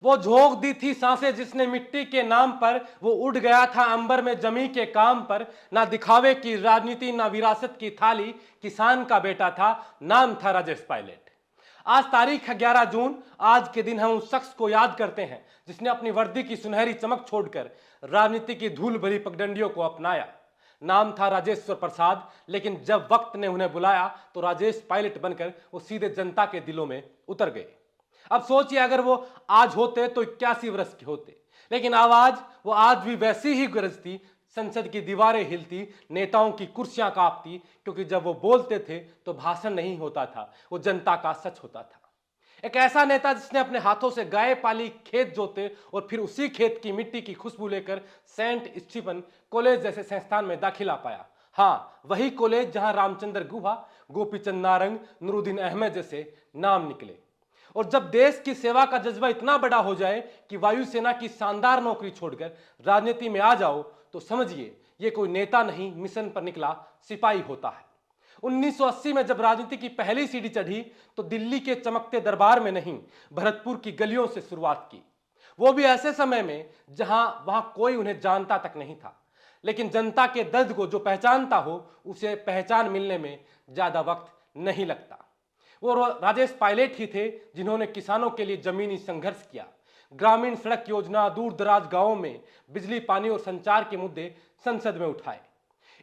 वो झोंक दी थी सांसें जिसने मिट्टी के नाम पर, वो उड़ गया था अंबर में जमी के काम पर। ना दिखावे की राजनीति ना विरासत की थाली, किसान का बेटा था, नाम था राजेश पायलट। आज तारीख है 11 जून। आज के दिन हम उस शख्स को याद करते हैं जिसने अपनी वर्दी की सुनहरी चमक छोड़कर राजनीति की धूल भरी पगडंडियों को अपनाया। नाम था राजेश्वर प्रसाद, लेकिन जब वक्त ने उन्हें बुलाया तो राजेश पायलट बनकर वो सीधे जनता के दिलों में उतर गए। अब सोचिए, अगर वो आज होते तो 81 वर्ष के होते, लेकिन आवाज वो आज भी वैसी ही गरजती, संसद की दीवारें हिलती, नेताओं की कुर्सियां कांपती, क्योंकि जब वो बोलते थे तो भाषण नहीं होता था, वो जनता का सच होता था। एक ऐसा नेता जिसने अपने हाथों से गाय पाली, खेत जोते और फिर उसी खेत की मिट्टी की खुशबू लेकर सेंट स्टीफन कॉलेज जैसे संस्थान में दाखिला पाया। हाँ, वही कॉलेज जहां रामचंद्र गुहा, गोपीचंद नारंग, नूरुद्दीन अहमद जैसे नाम निकले। और जब देश की सेवा का जज्बा इतना बड़ा हो जाए कि वायुसेना की शानदार नौकरी छोड़कर राजनीति में आ जाओ, तो समझिए ये कोई नेता नहीं, मिशन पर निकला सिपाही होता है। 1980 में जब राजनीति की पहली सीढ़ी चढ़ी तो दिल्ली के चमकते दरबार में नहीं, भरतपुर की गलियों से शुरुआत की। वो भी ऐसे समय में जहां वहां कोई उन्हें जानता तक नहीं था, लेकिन जनता के दर्द को जो पहचानता हो उसे पहचान मिलने में ज्यादा वक्त नहीं लगता। वो राजेश पायलट ही थे जिन्होंने किसानों के लिए जमीनी संघर्ष किया, ग्रामीण सड़क योजना, दूर दराज गांवों में बिजली, पानी और संचार के मुद्दे संसद में उठाए।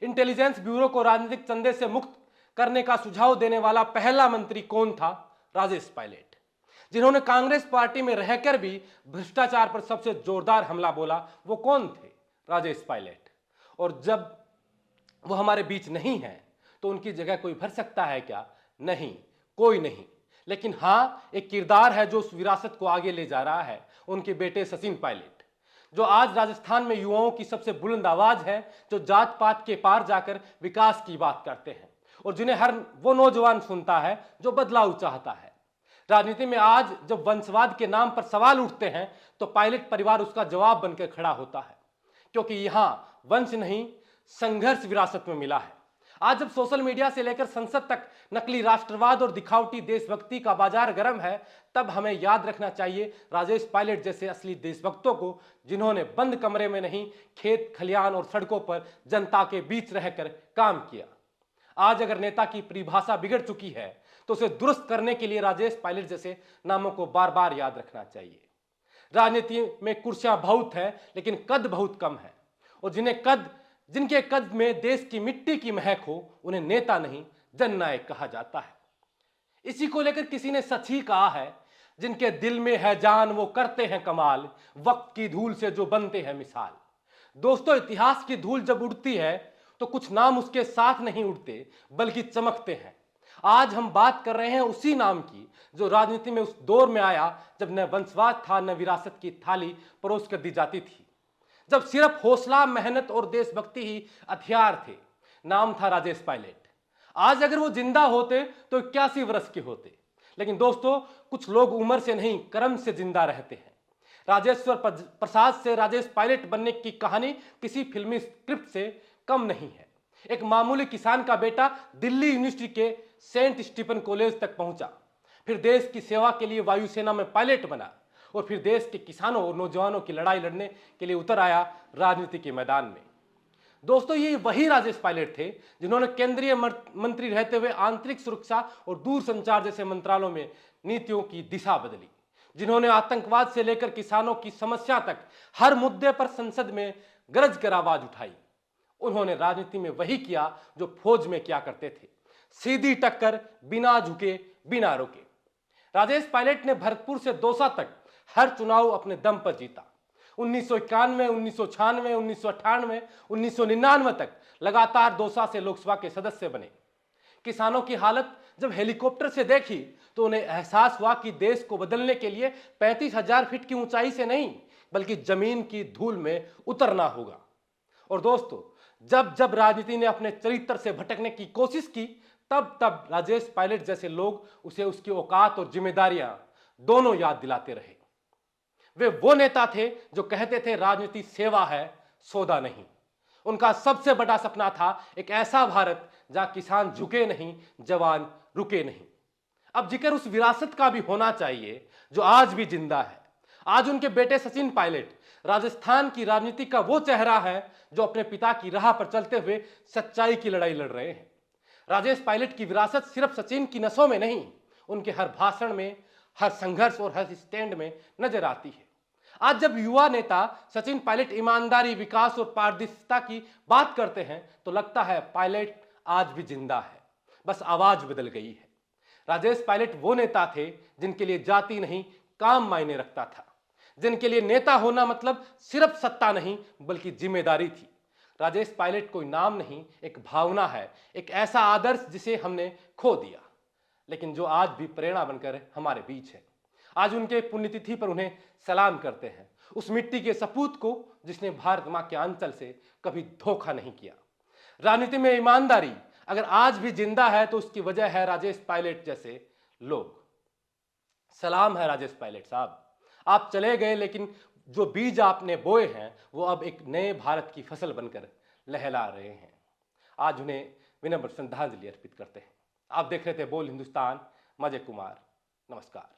इंटेलिजेंस ब्यूरो को राजनीतिक चंदे से मुक्त करने का सुझाव देने वाला पहला मंत्री कौन था? राजेश पायलट। जिन्होंने कांग्रेस पार्टी में रहकर भी भ्रष्टाचार पर सबसे जोरदार हमला बोला, वो कौन थे? राजेश पायलट। और जब वो हमारे बीच नहीं है तो उनकी जगह कोई भर सकता है क्या? नहीं, कोई नहीं। लेकिन हाँ, एक किरदार है जो उस विरासत को आगे ले जा रहा है, उनके बेटे सचिन पायलट, जो आज राजस्थान में युवाओं की सबसे बुलंद आवाज है, जो जात पात के पार जाकर विकास की बात करते हैं और जिन्हें हर वो नौजवान सुनता है जो बदलाव चाहता है। राजनीति में आज जब वंशवाद के नाम पर सवाल उठते हैं तो पायलट परिवार उसका जवाब बनकर खड़ा होता है, क्योंकि यहां वंश नहीं, संघर्ष विरासत में मिला है। आज जब सोशल मीडिया से लेकर संसद तक नकली राष्ट्रवाद और दिखावटी देशभक्ति का बाजार गर्म है, तब हमें याद रखना चाहिए राजेश पायलट जैसे असली देशभक्तों को, जिन्होंने बंद कमरे में नहीं, खेत खलियान और सड़कों पर जनता के बीच रहकर काम किया। आज अगर नेता की परिभाषा बिगड़ चुकी है तो उसे दुरुस्त करने के लिए राजेश पायलट जैसे नामों को बार बार याद रखना चाहिए। राजनीति में कुर्सियां बहुत हैं, लेकिन कद बहुत कम है, और जिनके कद में देश की मिट्टी की महक हो, उन्हें नेता नहीं, जननायक कहा जाता है। इसी को लेकर किसी ने सच ही कहा है, जिनके दिल में है जान वो करते हैं कमाल, वक्त की धूल से जो बनते हैं मिसाल। दोस्तों, इतिहास की धूल जब उड़ती है तो कुछ नाम उसके साथ नहीं उड़ते, बल्कि चमकते हैं। आज हम बात कर रहे हैं उसी नाम की जो राजनीति में उस दौर में आया जब न वंशवाद था, न विरासत की थाली परोस कर दी जाती थी, जब सिर्फ हौसला, मेहनत और देशभक्ति ही हथियार थे। नाम था राजेश पायलट। आज अगर वो जिंदा होते तो 81 वर्ष के होते। लेकिन दोस्तों, कुछ लोग उम्र से नहीं, कर्म से जिंदा रहते हैं। राजेश्वर प्रसाद से राजेश पायलट बनने की कहानी किसी फिल्मी स्क्रिप्ट से कम नहीं है। एक मामूली किसान का बेटा दिल्ली यूनिवर्सिटी के सेंट स्टीफन कॉलेज तक पहुंचा, फिर देश की सेवा के लिए वायुसेना में पायलट बना, और फिर देश के किसानों और नौजवानों की लड़ाई लड़ने के लिए उतर आया राजनीति के मैदान में। दोस्तों, ये वही राजेश पायलट थे जिन्होंने केंद्रीय मंत्री रहते हुए आंतरिक सुरक्षा और दूरसंचार जैसे मंत्रालयों में नीतियों की दिशा बदली, जिन्होंने आतंकवाद से लेकर किसानों की समस्या तक हर मुद्दे पर संसद में गरज कर आवाज उठाई। उन्होंने राजनीति में वही किया जो फौज में किया करते थे, सीधी टक्कर, बिना झुके, बिना रोके। राजेश पायलट ने भरतपुर से दौसा तक हर चुनाव अपने दम पर जीता। 1991, 1996, 1998, 1999 तक लगातार दौसा से लोकसभा के सदस्य बने। किसानों की हालत जब हेलीकॉप्टर से देखी तो उन्हें एहसास हुआ कि देश को बदलने के लिए 35,000 फीट की ऊंचाई से नहीं, बल्कि जमीन की धूल में उतरना होगा। और दोस्तों, जब जब राजनीति ने अपने चरित्र से भटकने की कोशिश की, तब तब राजेश पायलट जैसे लोग उसे उसकी औकात और जिम्मेदारियां दोनों याद दिलाते रहे। वे वो नेता थे जो कहते थे राजनीति सेवा है, सौदा नहीं। उनका सबसे बड़ा सपना था एक ऐसा भारत जहां किसान झुके नहीं, जवान रुके नहीं। अब जिक्र उस विरासत का भी होना चाहिए जो आज भी जिंदा है। आज उनके बेटे सचिन पायलट राजस्थान की राजनीति का वो चेहरा है जो अपने पिता की राह पर चलते हुए सच्चाई की लड़ाई लड़ रहे हैं। राजेश पायलट की विरासत सिर्फ सचिन की नसों में नहीं, उनके हर भाषण में, हर संघर्ष और हर स्टैंड में नजर आती है। आज जब युवा नेता सचिन पायलट ईमानदारी, विकास और पारदर्शिता की बात करते हैं तो लगता है पायलट आज भी जिंदा है, बस आवाज बदल गई है। राजेश पायलट वो नेता थे जिनके लिए जाति नहीं, काम मायने रखता था, जिनके लिए नेता होना मतलब सिर्फ सत्ता नहीं बल्कि जिम्मेदारी थी। राजेश पायलट कोई नाम नहीं, एक भावना है, एक ऐसा आदर्श जिसे हमने खो दिया, लेकिन जो आज भी प्रेरणा बनकर हमारे बीच है। आज उनके पुण्यतिथि पर उन्हें सलाम करते हैं, उस मिट्टी के सपूत को जिसने भारत मां के आंचल से कभी धोखा नहीं किया। राजनीति में ईमानदारी अगर आज भी जिंदा है तो उसकी वजह है राजेश पायलट जैसे लोग। सलाम है राजेश पायलट साहब, आप चले गए लेकिन जो बीज आपने बोए हैं वो अब एक नए भारत की फसल बनकर लहला रहे हैं। आज उन्हें विनम्र श्रद्धांजलि अर्पित करते हैं। आप देख रहे थे बोल हिंदुस्तान, मजे कुमार, नमस्कार।